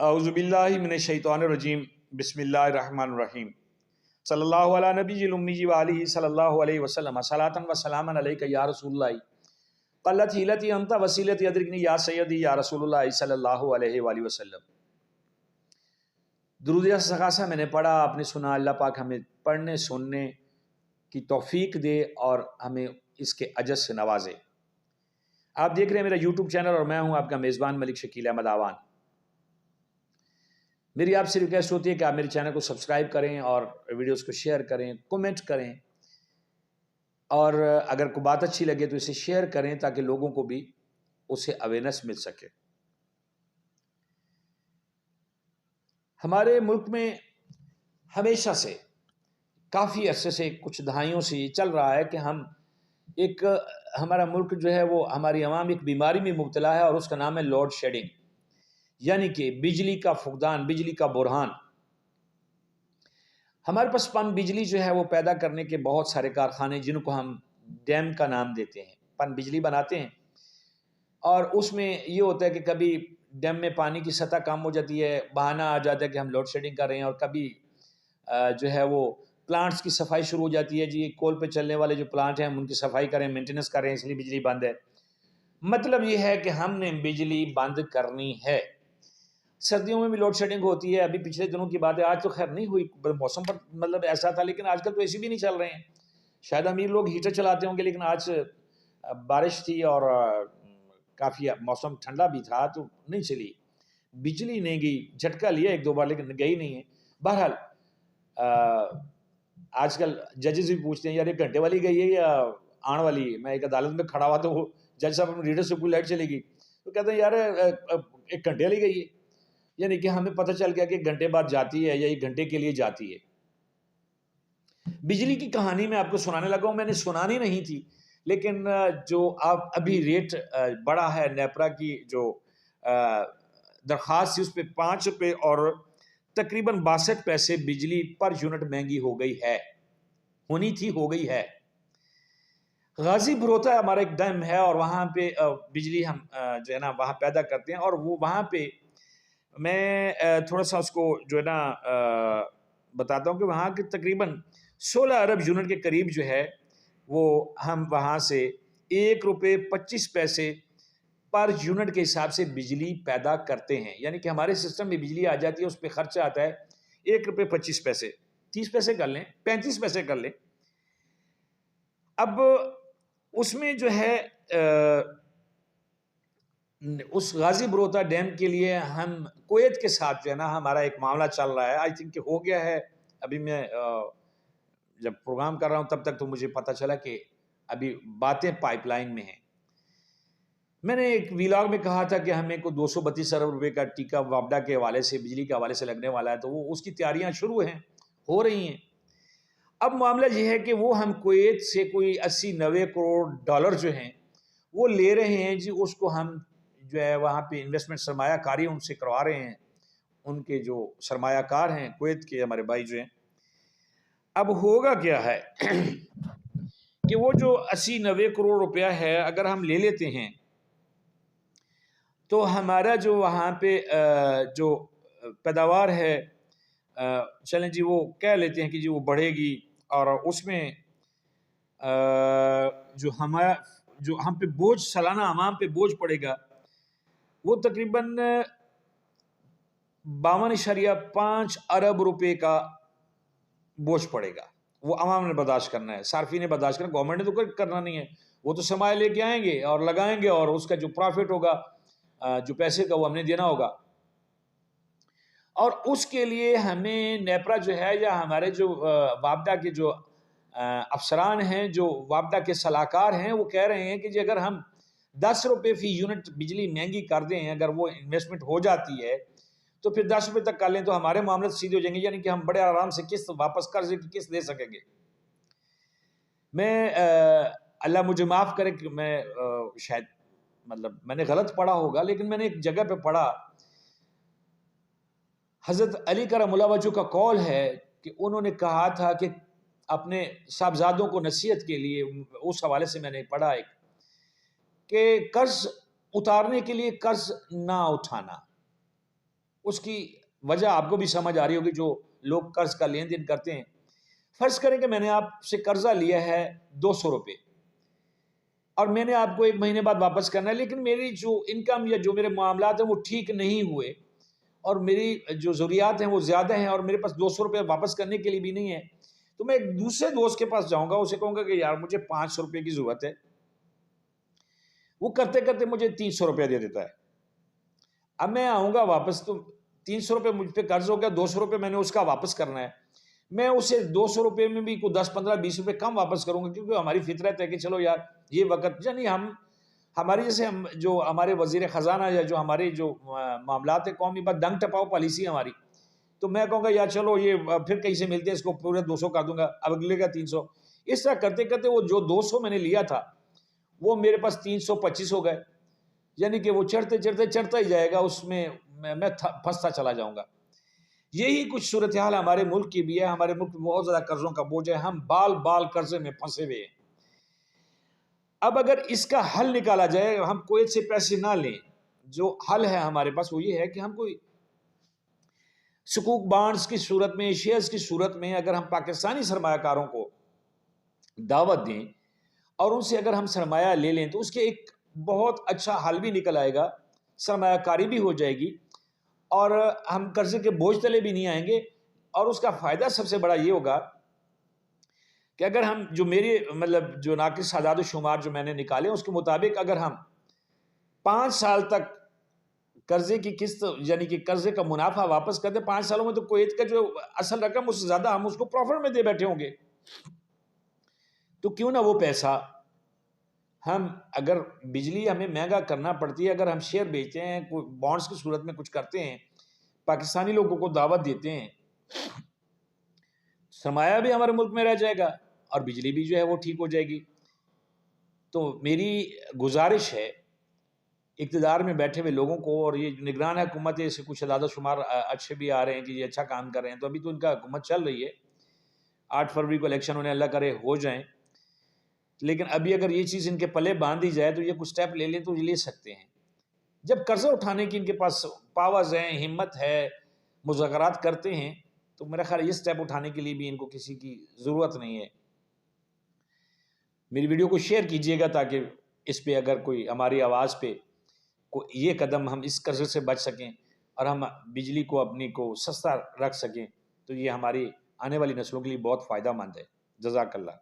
اعوذ باللہ من الشیطان الرجیم بسم اللہ الرحمن الرحیم صلی اللہ علیہ نبی الامی و آلہ صلی اللہ علیہ وسلم صلاۃ و سلاما علیک یا رسول اللہ قلت حیلتی انت وسیلتی ادرکنی یا سیدی یا رسول اللہ صلی اللہ علیہ وآلہ وسلم۔ درود استغاثہ میں نے پڑھا، آپ نے سنا۔ اللہ پاک ہمیں پڑھنے سننے کی توفیق دے اور ہمیں اس کے اجر سے نوازے۔ آپ دیکھ رہے ہیں میرا یوٹیوب چینل اور میں ہوں آپ کا میزبان ملک شکیل احمد آوان۔ میری آپ سے ریکویسٹ ہوتی ہے کہ آپ میرے چینل کو سبسکرائب کریں اور ویڈیوز کو شیئر کریں، کومنٹ کریں، اور اگر کوئی بات اچھی لگے تو اسے شیئر کریں تاکہ لوگوں کو بھی اسے اویئرنیس مل سکے۔ ہمارے ملک میں ہمیشہ سے کافی عرصے سے کچھ دہائیوں سے یہ چل رہا ہے کہ ہمارا ملک جو ہے وہ ہماری عوام ایک بیماری میں مبتلا ہے، اور اس کا نام ہے لوڈ شیڈنگ، یعنی کہ بجلی کا فقدان، بجلی کا بحران۔ ہمارے پاس پن بجلی جو ہے وہ پیدا کرنے کے بہت سارے کارخانے، جن کو ہم ڈیم کا نام دیتے ہیں، پن بجلی بناتے ہیں، اور اس میں یہ ہوتا ہے کہ کبھی ڈیم میں پانی کی سطح کم ہو جاتی ہے، بہانہ آ جاتا ہے کہ ہم لوڈ شیڈنگ کر رہے ہیں، اور کبھی جو ہے وہ پلانٹس کی صفائی شروع ہو جاتی ہے، جی کول پہ چلنے والے جو پلانٹ ہیں ہم ان کی صفائی کریں، مینٹیننس کریں، اس لیے بجلی بند ہے۔ مطلب یہ ہے کہ ہم نے بجلی بند کرنی ہے۔ سردیوں میں بھی لوڈ شیڈنگ ہوتی ہے، ابھی پچھلے دنوں کی بات ہے، آج تو خیر نہیں ہوئی، موسم پر مطلب ایسا تھا، لیکن آج کل تو ایسی بھی نہیں چل رہے ہیں۔ شاید امیر لوگ ہیٹر چلاتے ہوں گے، لیکن آج بارش تھی اور کافی موسم ٹھنڈا بھی تھا تو نہیں چلی، بجلی نہیں گئی، جھٹکا لیا ایک دو بار لیکن گئی نہیں ہے۔ بہرحال آج کل ججز بھی پوچھتے ہیں یار ایک گھنٹے والی گئی ہے یا آن والی ہے۔ میں ایک عدالت میں کھڑا ہوا تو وہ جج صاحب اپنے ریڈر سے پوری لائٹ چلے گی تو کہتے ہیں یار ایک گھنٹے والی گئی ہے، یعنی کہ ہمیں پتہ چل گیا کہ ایک گھنٹے بعد جاتی ہے یا ایک گھنٹے کے لیے جاتی ہے۔ بجلی کی کہانی میں آپ کو سنانے لگا ہوں، میں نے سنانی نہیں تھی، لیکن جو آپ ابھی ریٹ بڑا ہے، نیپرا کی جو درخواست تھی اس پہ 5 روپے اور تقریباً 62 پیسے بجلی پر یونٹ مہنگی ہو گئی ہے، ہونی تھی، ہو گئی ہے۔ غازی بروتا ہمارا ایک ڈیم ہے اور وہاں پہ بجلی ہم جو ہے نا وہاں پیدا کرتے ہیں، اور وہ وہاں پہ میں تھوڑا سا اس کو جو ہے نا بتاتا ہوں کہ وہاں کے تقریباً 16 ارب یونٹ کے قریب جو ہے وہ ہم وہاں سے 1 روپے 25 پیسے پر یونٹ کے حساب سے بجلی پیدا کرتے ہیں، یعنی کہ ہمارے سسٹم میں بجلی آ جاتی ہے، اس پہ خرچہ آتا ہے 1 روپے 25 پیسے، 30 پیسے کر لیں، 35 پیسے کر لیں۔ اب اس میں جو ہے اس غازی بروتا ڈیم کے لیے ہم کویت کے ساتھ جو ہے نا ہمارا ایک معاملہ چل رہا ہے، آئی تھنک کہ ہو گیا ہے۔ ابھی میں جب پروگرام کر رہا ہوں تب تک تو مجھے پتہ چلا کہ ابھی باتیں پائپ لائن میں ہیں۔ میں نے ایک ویلاگ میں کہا تھا کہ ہمیں کو 232 ارب روپے کا ٹیکہ وابڈا کے حوالے سے، بجلی کے حوالے سے لگنے والا ہے، تو وہ اس کی تیاریاں شروع ہیں، ہو رہی ہیں۔ اب معاملہ یہ ہے کہ وہ ہم کویت سے کوئی 80-90 کروڑ ڈالر جو ہیں وہ لے رہے ہیں، جی اس کو ہم جو ہے وہاں پہ انویسٹمنٹ سرمایہ کاری ان سے کروا رہے ہیں، ان کے جو سرمایہ کار ہیں کویت کے ہمارے بھائی جو ہیں۔ اب ہوگا کیا ہے کہ وہ جو 80-90 کروڑ روپیہ ہے اگر ہم لے لیتے ہیں تو ہمارا جو وہاں پہ جو پیداوار ہے چلیں جی وہ کہہ لیتے ہیں کہ جی وہ بڑھے گی، اور اس میں جو ہم پہ بوجھ سالانہ عوام پہ بوجھ پڑے گا وہ تقریباً 52.5 ارب روپے کا بوجھ پڑے گا۔ وہ عوام نے برداشت کرنا ہے، صارفین نے برداشت کرنا، گورنمنٹ نے تو کرنا نہیں ہے، وہ تو سرمایہ لے کے آئیں گے اور لگائیں گے، اور اس کا جو پروفٹ ہوگا، جو پیسے کا، وہ ہم نے دینا ہوگا۔ اور اس کے لیے ہمیں نیپرا جو ہے یا ہمارے جو وابڈا کے جو افسران ہیں، جو وابڈا کے صلاحکار ہیں، وہ کہہ رہے ہیں کہ جی اگر ہم 10 روپے فی یونٹ بجلی مہنگی کر دیں، اگر وہ انویسٹمنٹ ہو جاتی ہے تو پھر 10 روپے تک کر لیں تو ہمارے معاملات سیدھے ہو جائیں گے، یعنی کہ ہم بڑے آرام سے قسط واپس قرضے کی قسط دے سکیں گے۔ میں اللہ مجھے معاف کرے کہ میں شاید مطلب میں نے غلط پڑھا ہوگا، لیکن میں نے ایک جگہ پہ پڑھا، حضرت علی کرم اللہ وجہ کا قول ہے کہ انہوں نے کہا تھا کہ اپنے صاحبزادوں کو نصیحت کے لیے، اس حوالے سے میں نے پڑھا ایک، کہ قرض اتارنے کے لیے قرض نہ اٹھانا، اس کی وجہ آپ کو بھی سمجھ آ رہی ہوگی جو لوگ قرض کا لین دین کرتے ہیں. فرض کریں کہ میں نے آپ سے قرضہ لیا ہے 200 روپے اور میں نے آپ کو 1 مہینے بعد واپس کرنا ہے، لیکن میری جو انکم یا جو میرے معاملات ہیں وہ ٹھیک نہیں ہوئے اور میری جو ضروریات ہیں وہ زیادہ ہیں اور میرے پاس 200 روپے واپس کرنے کے لیے بھی نہیں ہے، تو میں ایک دوسرے دوست کے پاس جاؤں گا، اسے کہوں گا کہ یار مجھے 500 روپے کی ضرورت ہے. وہ کرتے کرتے مجھے 300 روپے دے دیتا ہے. اب میں آؤں گا واپس تو 300 روپے مجھ پہ قرض ہو گیا، 200 روپے میں نے اس کا واپس کرنا ہے. میں اسے 200 روپے میں بھی کوئی 10 15 20 روپے کم واپس کروں گا، کیونکہ ہماری فطرت ہے کہ چلو یار یہ وقت یعنی ہماری جیسے جو ہمارے وزیر خزانہ یا جو ہمارے جو معاملات قومی پر دنگ ٹپاؤ پالیسی ہماری، تو میں کہوں گا یار چلو یہ پھر کہیں سے ملتے ہیں، اس کو پورے 200 کر دوں گا، اب اگلے کا 300. اس طرح کرتے کرتے وہ جو 200 میں نے لیا تھا وہ میرے پاس 325 ہو گئے، یعنی کہ وہ چڑھتے چڑھتے چڑھتا ہی جائے گا، اس میں میں پھنستا چلا جاؤں گا. یہی کچھ صورتحال ہمارے ملک کی بھی ہے. ہمارے ملک میں بہت زیادہ قرضوں کا بوجھ ہے، ہم بال بال قرضے میں پھنسے ہوئے ہیں. اب اگر اس کا حل نکالا جائے، ہم کویت سے پیسے نہ لیں، جو حل ہے ہمارے پاس وہ یہ ہے کہ ہم کوئی سکوک بانڈز کی صورت میں، شیئرز کی صورت میں اگر ہم پاکستانی سرمایہ کاروں کو دعوت دیں اور ان سے اگر ہم سرمایہ لے لیں تو اس کے ایک بہت اچھا حل بھی نکل آئے گا، سرمایہ کاری بھی ہو جائے گی اور ہم قرضے کے بوجھ تلے بھی نہیں آئیں گے. اور اس کا فائدہ سب سے بڑا یہ ہوگا کہ اگر ہم جو میری جو ناقص اعداد و شمار جو میں نے نکالے اس کے مطابق اگر ہم 5 سال تک قرضے کی قسط یعنی کہ قرضے کا منافع واپس کر دیں، 5 سالوں میں تو کویت کا جو اصل رقم اس سے زیادہ ہم اس کو پروفٹ میں دے بیٹھے ہوں گے. تو کیوں نہ وہ پیسہ ہم اگر بجلی ہمیں مہنگا کرنا پڑتی ہے، اگر ہم شیئر بیچتے ہیں، کوئی بانڈز کی صورت میں کچھ کرتے ہیں، پاکستانی لوگوں کو دعوت دیتے ہیں، سرمایہ بھی ہمارے ملک میں رہ جائے گا اور بجلی بھی جو ہے وہ ٹھیک ہو جائے گی. تو میری گزارش ہے اقتدار میں بیٹھے ہوئے لوگوں کو، اور یہ نگران حکومت ہے، اس سے کچھ اعداد و شمار اچھے بھی آ رہے ہیں کہ یہ اچھا کام کر رہے ہیں، تو ابھی تو ان کا حکومت چل رہی ہے، 8 فروری کو الیکشن انہیں اللہ کرے ہو جائیں، لیکن ابھی اگر یہ چیز ان کے پلے باندھ دی جائے تو یہ کچھ سٹیپ لے لیں تو یہ لے سکتے ہیں. جب قرضہ اٹھانے کی ان کے پاس پاورز ہیں، ہمت ہے، مذاکرات کرتے ہیں، تو میرا خیال یہ سٹیپ اٹھانے کے لیے بھی ان کو کسی کی ضرورت نہیں ہے. میری ویڈیو کو شیئر کیجئے گا تاکہ اس پہ اگر کوئی ہماری آواز پہ یہ قدم ہم اس قرضے سے بچ سکیں اور ہم بجلی کو اپنی کو سستا رکھ سکیں، تو یہ ہماری آنے والی نسلوں کے لیے بہت فائدہ مند ہے. جزاک اللہ.